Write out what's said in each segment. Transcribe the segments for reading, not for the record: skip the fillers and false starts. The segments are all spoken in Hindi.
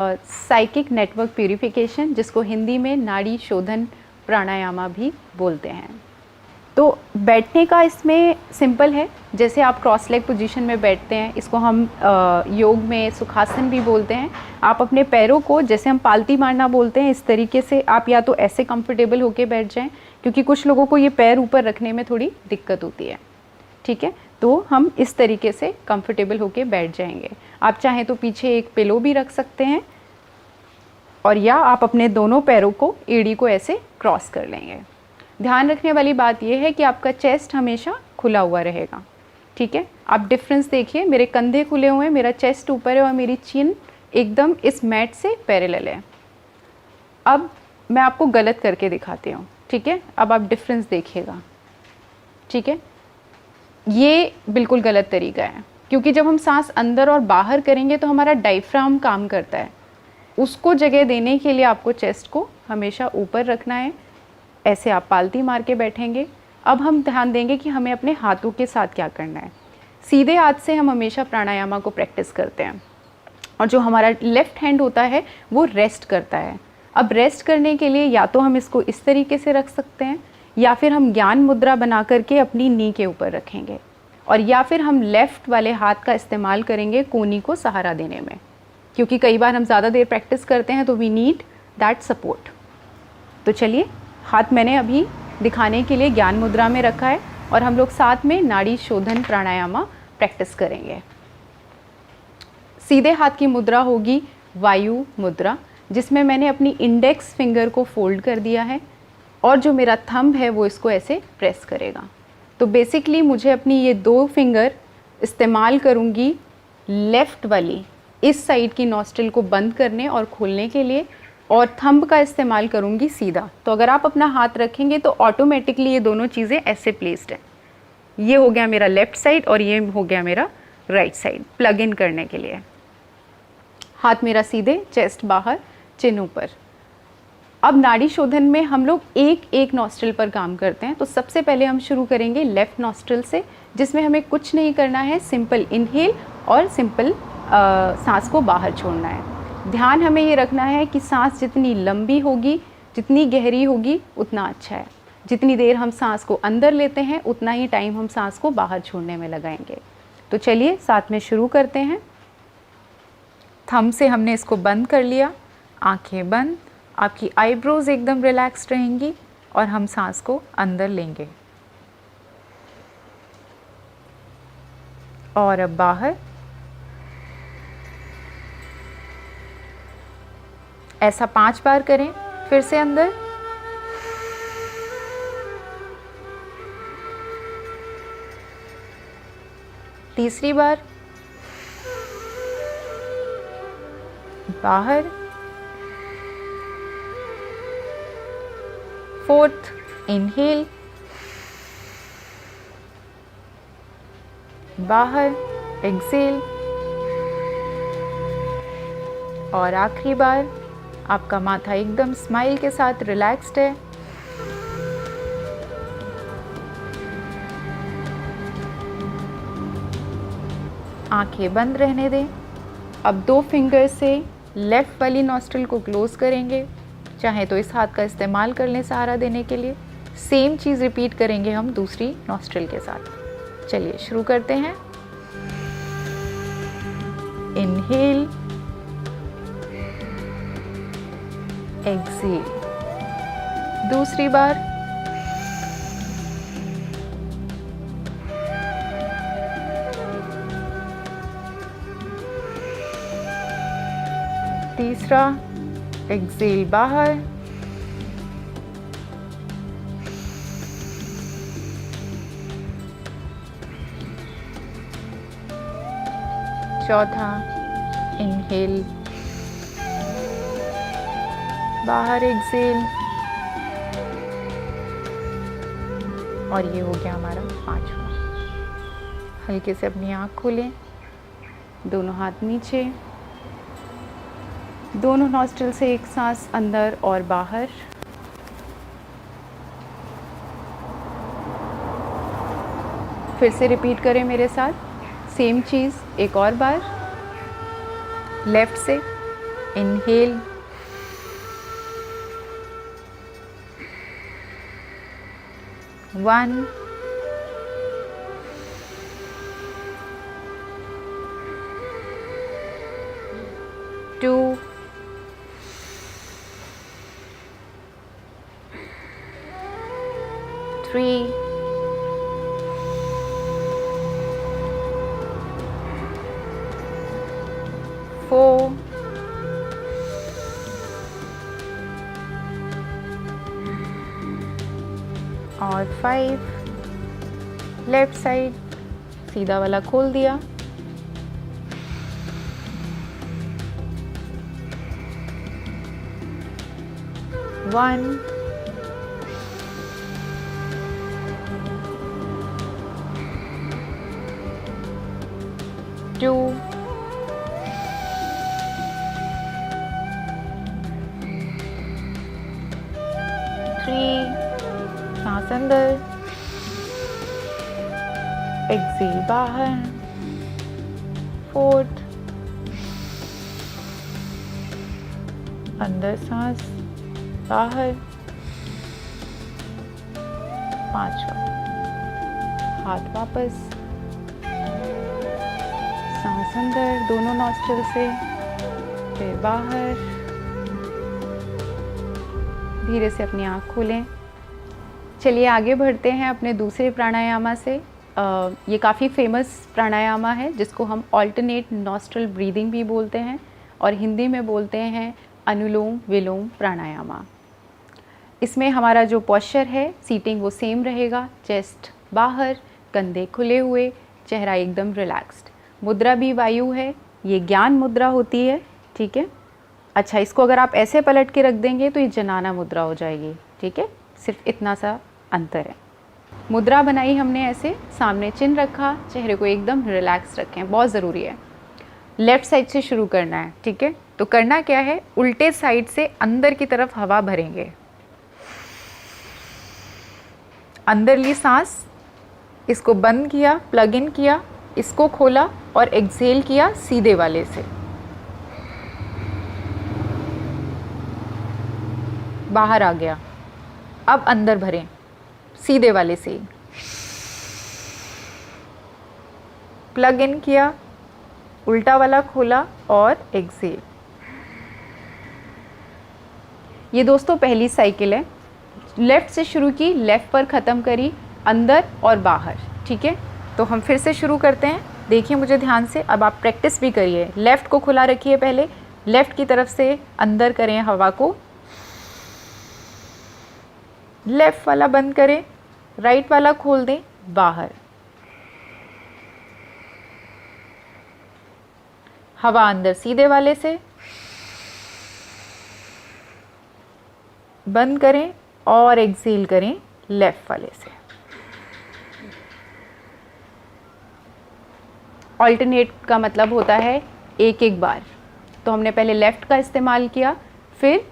साइकिक नेटवर्क प्यूरिफिकेशन, जिसको हिंदी में नाड़ी शोधन प्राणायामा भी बोलते हैं। तो बैठने का इसमें सिंपल है, जैसे आप क्रॉस लेग पोजीशन में बैठते हैं, इसको हम योग में सुखासन भी बोलते हैं। आप अपने पैरों को, जैसे हम पालती मारना बोलते हैं, इस तरीके से आप या तो ऐसे कंफर्टेबल होके बैठ जाएं, क्योंकि कुछ लोगों को ये पैर ऊपर रखने में थोड़ी दिक्कत होती है। ठीक है, तो हम इस तरीके से कंफर्टेबल होके बैठ जाएंगे। आप चाहें तो पीछे एक पिलो भी रख सकते हैं, और या आप अपने दोनों पैरों को, एड़ी को ऐसे क्रॉस कर लेंगे। ध्यान रखने वाली बात यह है कि आपका चेस्ट हमेशा खुला हुआ रहेगा। ठीक है, आप डिफरेंस देखिए, मेरे कंधे खुले हुए हैं, मेरा चेस्ट ऊपर है और मेरी चिन एकदम इस मैट से पैरेलल है। अब मैं आपको गलत करके दिखाती हूँ। ठीक है, अब आप डिफरेंस देखिएगा। ठीक है, ये बिल्कुल गलत तरीका है, क्योंकि जब हम सांस अंदर और बाहर करेंगे तो हमारा डायफ्राम काम करता है। उसको जगह देने के लिए आपको चेस्ट को हमेशा ऊपर रखना है। ऐसे आप पालती मार के बैठेंगे। अब हम ध्यान देंगे कि हमें अपने हाथों के साथ क्या करना है। सीधे हाथ से हम हमेशा प्राणायामा को प्रैक्टिस करते हैं, और जो हमारा लेफ्ट हैंड होता है वो रेस्ट करता है। अब रेस्ट करने के लिए या तो हम इसको इस तरीके से रख सकते हैं, या फिर हम ज्ञान मुद्रा बना करके अपनी नी के ऊपर रखेंगे, और या फिर हम लेफ़्ट वाले हाथ का इस्तेमाल करेंगे कोनी को सहारा देने में, क्योंकि कई बार हम ज़्यादा देर प्रैक्टिस करते हैं तो वी नीड दैट सपोर्ट। तो चलिए, हाथ मैंने अभी दिखाने के लिए ज्ञान मुद्रा में रखा है, और हम लोग साथ में नाड़ी शोधन प्राणायामा प्रैक्टिस करेंगे। सीधे हाथ की मुद्रा होगी वायु मुद्रा, जिसमें मैंने अपनी इंडेक्स फिंगर को फोल्ड कर दिया है, और जो मेरा थंब है वो इसको ऐसे प्रेस करेगा। तो बेसिकली मुझे अपनी ये दो फिंगर इस्तेमाल करूँगी लेफ़्ट वाली इस साइड की नॉस्ट्रिल को बंद करने और खोलने के लिए, और थंब का इस्तेमाल करूँगी सीधा। तो अगर आप अपना हाथ रखेंगे तो ऑटोमेटिकली ये दोनों चीज़ें ऐसे प्लेस्ड हैं। ये हो गया मेरा लेफ़्ट साइड और ये हो गया मेरा राइट साइड, प्लग इन करने के लिए। हाथ मेरा सीधे, चेस्ट बाहर, चिन ऊपर। अब नाड़ी शोधन में हम लोग एक एक नॉस्ट्रिल पर काम करते हैं। तो सबसे पहले हम शुरू करेंगे लेफ़्ट नॉस्ट्रिल से, जिसमें हमें कुछ नहीं करना है, सिंपल इनहेल और सिंपल सांस को बाहर छोड़ना है। ध्यान हमें ये रखना है कि सांस जितनी लंबी होगी, जितनी गहरी होगी, उतना अच्छा है। जितनी देर हम सांस को अंदर लेते हैं उतना ही टाइम हम सांस को बाहर छोड़ने में लगाएंगे। तो चलिए साथ में शुरू करते हैं। थंब से हमने इसको बंद कर लिया, आंखें बंद, आपकी आईब्रोज एकदम रिलैक्स्ड रहेंगी, और हम सांस को अंदर लेंगे और अब बाहर। ऐसा 5 बार करें, फिर से अंदर, तीसरी बार, बाहर, फोर्थ, इनहेल, बाहर, एक्सेल, और आखिरी बार। आपका माथा एकदम स्माइल के साथ रिलैक्स्ड है। आंखें बंद रहने दें। अब 2 फिंगर से लेफ़्ट वाली नॉस्ट्रिल को क्लोज करेंगे, चाहे तो इस हाथ का इस्तेमाल कर लें सहारा देने के लिए। सेम चीज़ रिपीट करेंगे हम दूसरी नॉस्ट्रिल के साथ। चलिए शुरू करते हैं। इनहेल, एक्सेल, दूसरी बार, तीसरा, एक्सेल बाहर, चौथा, इनहेल, बाहर, एक्सेल, और ये हो गया हमारा 5वां। हल्के से अपनी आँख खोलें, दोनों हाथ नीचे, दोनों नॉस्ट्रिल से एक सांस अंदर और बाहर। फिर से रिपीट करें मेरे साथ, सेम चीज़ एक और बार। लेफ़्ट से इनहेल, 1, 2, 3, 4, और 5। लेफ्ट साइड सीधा वाला खोल दिया, 1, 2, 3, सांस अंदर, एक्सेल बाहर, 4th, अंदर सांस, बाहर, 5वां, हाथ वापस, सांस अंदर दोनों नॉस्ट्रिल से, फिर बाहर, धीरे से अपनी आँख खोलें। चलिए आगे बढ़ते हैं अपने दूसरे प्राणायामा से। ये काफ़ी फेमस प्राणायामा है जिसको हम ऑल्टरनेट नॉस्ट्रल ब्रीदिंग भी बोलते हैं और हिंदी में बोलते हैं अनुलोम विलोम प्राणायामा। इसमें हमारा जो पोस्चर है सीटिंग वो सेम रहेगा, चेस्ट बाहर, कंधे खुले हुए, चेहरा एकदम रिलैक्स्ड। मुद्रा भी वायु है, ये ज्ञान मुद्रा होती है, ठीक है। अच्छा, इसको अगर आप ऐसे पलट के रख देंगे तो ये जनाना मुद्रा हो जाएगी, ठीक है। सिर्फ इतना सा अंतर है। मुद्रा बनाई हमने ऐसे, सामने चिन्ह रखा, चेहरे को एकदम रिलैक्स रखें, बहुत ज़रूरी है। लेफ़्ट साइड से शुरू करना है, ठीक है। तो करना क्या है, उल्टे साइड से अंदर की तरफ हवा भरेंगे। अंदर ली सांस, इसको बंद किया, प्लग इन किया, इसको खोला और एक्सहेल किया सीधे वाले से। बाहर आ गया, अब अंदर भरें सीधे वाले से। प्लग इन किया, उल्टा वाला खोला और एक्सहेल। ये दोस्तों पहली साइकिल है, लेफ़्ट से शुरू की, लेफ़्ट पर ख़त्म करी, अंदर और बाहर, ठीक है। तो हम फिर से शुरू करते हैं, देखिए मुझे ध्यान से। अब आप प्रैक्टिस भी करिए, लेफ़्ट को खुला रखिए, पहले लेफ़्ट की तरफ से अंदर करें हवा को, लेफ़्ट वाला बंद करें, राइट वाला खोल दें, बाहर। हवा अंदर सीधे वाले से, बंद करें और एक्सहेल करें लेफ़्ट वाले से। ऑल्टरनेट का मतलब होता है एक एक बार। तो हमने पहले लेफ़्ट का इस्तेमाल किया, फिर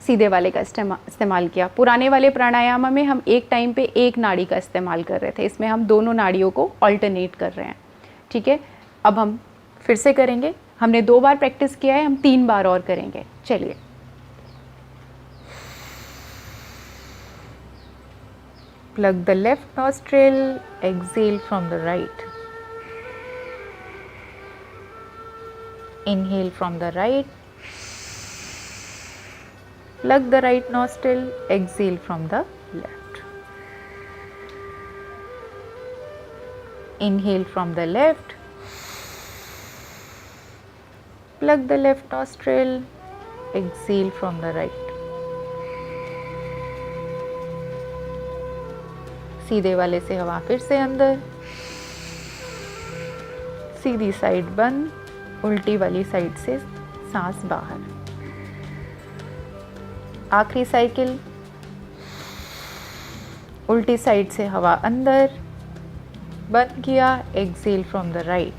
सीधे वाले का इस्तेमाल किया। पुराने वाले प्राणायाम में हम एक टाइम पे एक नाड़ी का इस्तेमाल कर रहे थे, इसमें हम दोनों नाड़ियों को ऑल्टरनेट कर रहे हैं, ठीक है। अब हम फिर से करेंगे, हमने 2 बार प्रैक्टिस किया है, हम 3 बार और करेंगे। चलिए, plug the left nostril, exhale from the right. Inhale from the right. Plug the right nostril, exhale from the left. Inhale from the left. Plug the left nostril, exhale from the right. सीधे वाले से हवा फिर से अंदर, सीधी साइड बंद, उल्टी वाली साइड से सांस बाहर। आखिरी साइकिल, उल्टी साइड से हवा अंदर, बंद किया, exhale from the right.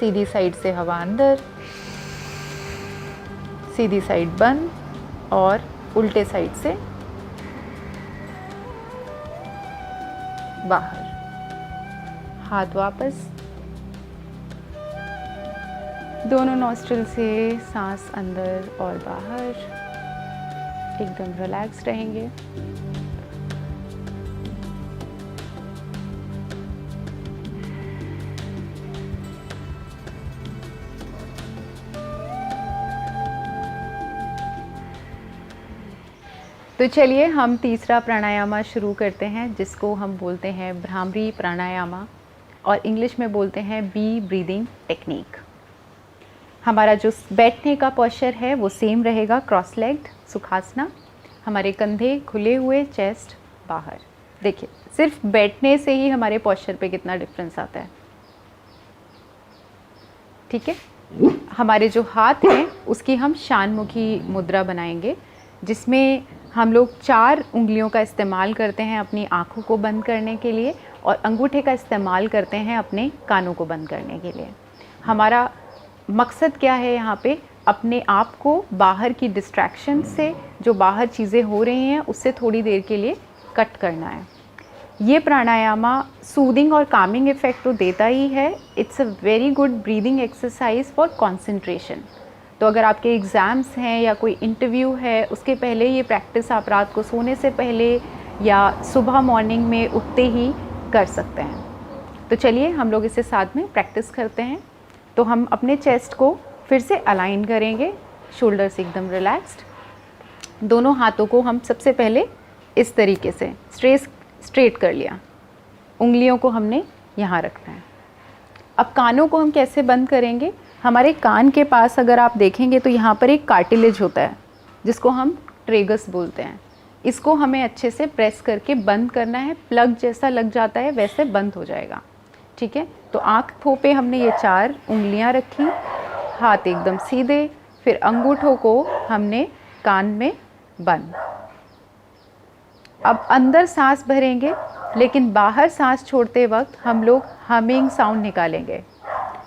Sidhi side से हवा अंदर, सीधी साइड बंद और उल्टे साइड से बाहर। हाथ वापस, दोनों नॉस्ट्रिल से सांस अंदर और बाहर, एकदम रिलैक्स रहेंगे। तो चलिए हम तीसरा प्राणायामा शुरू करते हैं, जिसको हम बोलते हैं भ्रामरी प्राणायामा और इंग्लिश में बोलते हैं बी ब्रीदिंग टेक्निक। हमारा जो बैठने का पोस्चर है वो सेम रहेगा, क्रॉस लेग्ड सुखासना। हमारे कंधे खुले हुए, चेस्ट बाहर। देखिए सिर्फ बैठने से ही हमारे पोस्चर पे कितना डिफरेंस आता है। ठीक है, हमारे जो हाथ हैं उसकी हम शानमुखी मुद्रा बनाएंगे, जिसमें हम लोग 4 उंगलियों का इस्तेमाल करते हैं अपनी आँखों को बंद करने के लिए और अंगूठे का इस्तेमाल करते हैं अपने कानों को बंद करने के लिए। हमारा मकसद क्या है यहाँ पे? अपने आप को बाहर की डिस्ट्रैक्शन से, जो बाहर चीज़ें हो रही हैं उससे थोड़ी देर के लिए कट करना है। ये प्राणायामा सूदिंग और कामिंग इफ़ेक्ट तो देता ही है। It's a very good breathing exercise for concentration. तो अगर आपके एग्ज़ाम्स हैं या कोई इंटरव्यू है, उसके पहले ये प्रैक्टिस आप रात को सोने से पहले या सुबह मॉर्निंग में उठते ही कर सकते हैं। तो चलिए हम लोग इसे साथ में प्रैक्टिस करते हैं। तो हम अपने चेस्ट को फिर से अलाइन करेंगे, शोल्डर्स एकदम रिलैक्स्ड। दोनों हाथों को हम सबसे पहले इस तरीके से स्ट्रेट कर लिया, उंगलियों को हमने यहाँ रखना है। अब कानों को हम कैसे बंद करेंगे? हमारे कान के पास अगर आप देखेंगे तो यहाँ पर एक कार्टिलेज होता है जिसको हम ट्रेगस बोलते हैं। इसको हमें अच्छे से प्रेस करके बंद करना है। प्लग जैसा लग जाता है वैसे बंद हो जाएगा। ठीक है, तो आँखों पे हमने ये 4 उंगलियाँ रखी, हाथ एकदम सीधे, फिर अंगूठों को हमने कान में बंद। अब अंदर सांस भरेंगे, लेकिन बाहर सांस छोड़ते वक्त हम लोग हमिंग साउंड निकालेंगे।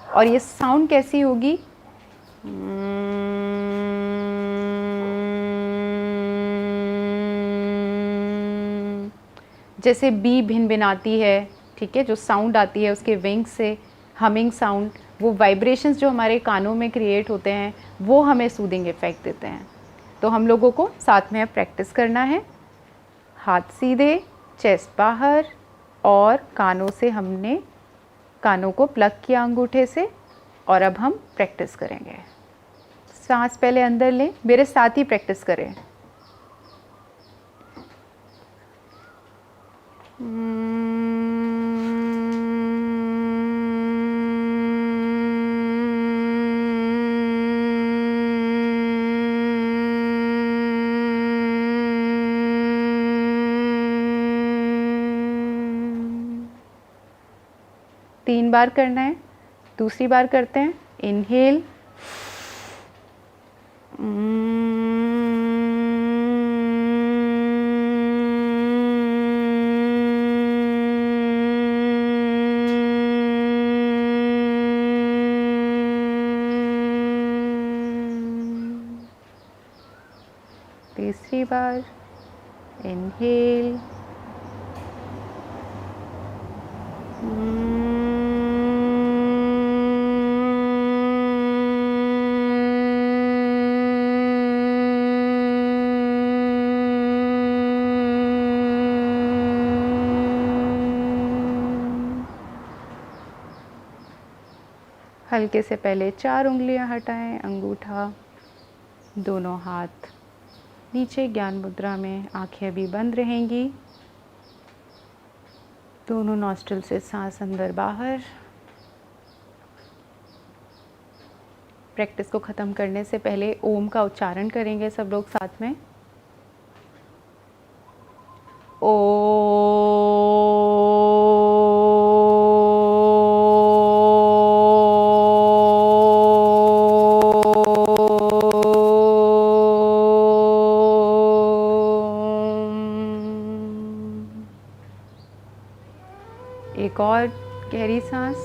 और ये साउंड कैसी होगी? जैसे बी भिनभिनाती है, ठीक है, जो साउंड आती है उसके विंग से, हमिंग साउंड, वो वाइब्रेशंस जो हमारे कानों में क्रिएट होते हैं वो हमें सूदिंग इफ़ेक्ट देते हैं। तो हम लोगों को साथ में प्रैक्टिस करना है। हाथ सीधे, चेस्ट बाहर और कानों से हमने कानों को प्लग किया अंगूठे से। और अब हम प्रैक्टिस करेंगे। सांस पहले अंदर लें, मेरे साथ ही प्रैक्टिस करें। तीन बार करना है। दूसरी बार करते हैं। इनहेल, तीसरी बार इनहेल, हल्के से पहले 4 उंगलियां हटाएं, अंगूठा, दोनों हाथ नीचे ज्ञान मुद्रा में, आंखें अभी बंद रहेंगी। दोनों नॉस्ट्रिल से सांस अंदर बाहर। प्रैक्टिस को ख़त्म करने से पहले ओम का उच्चारण करेंगे सब लोग साथ में। एक और गहरी सांस।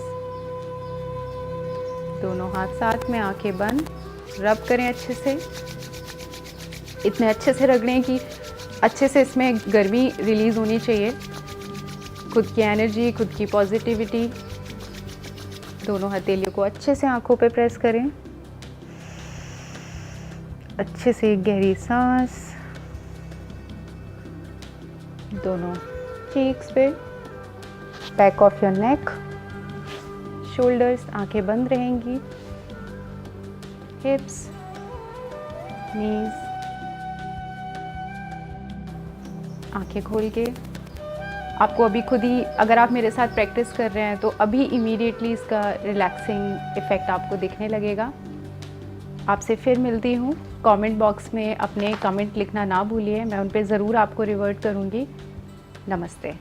दोनों हाथ साथ में, आंखें बंद, रब करें अच्छे से। इतने अच्छे से रगड़ें कि अच्छे से इसमें गर्मी रिलीज़ होनी चाहिए, खुद की एनर्जी, खुद की पॉजिटिविटी। दोनों हथेलियों को अच्छे से आंखों पे प्रेस करें। अच्छे से एक गहरी सांस, दोनों चीक्स पे, back of your neck, shoulders, आंखें बंद रहेंगी, हिप्स, नीज, आंखें खोल के। आपको अभी खुद ही, अगर आप मेरे साथ प्रैक्टिस कर रहे हैं तो अभी इमीडिएटली इसका रिलैक्सिंग इफ़ेक्ट आपको दिखने लगेगा। आपसे फिर मिलती हूँ। कमेंट बॉक्स में अपने कमेंट लिखना ना भूलिए, मैं उन पे ज़रूर आपको रिवर्ट करूँगी। नमस्ते।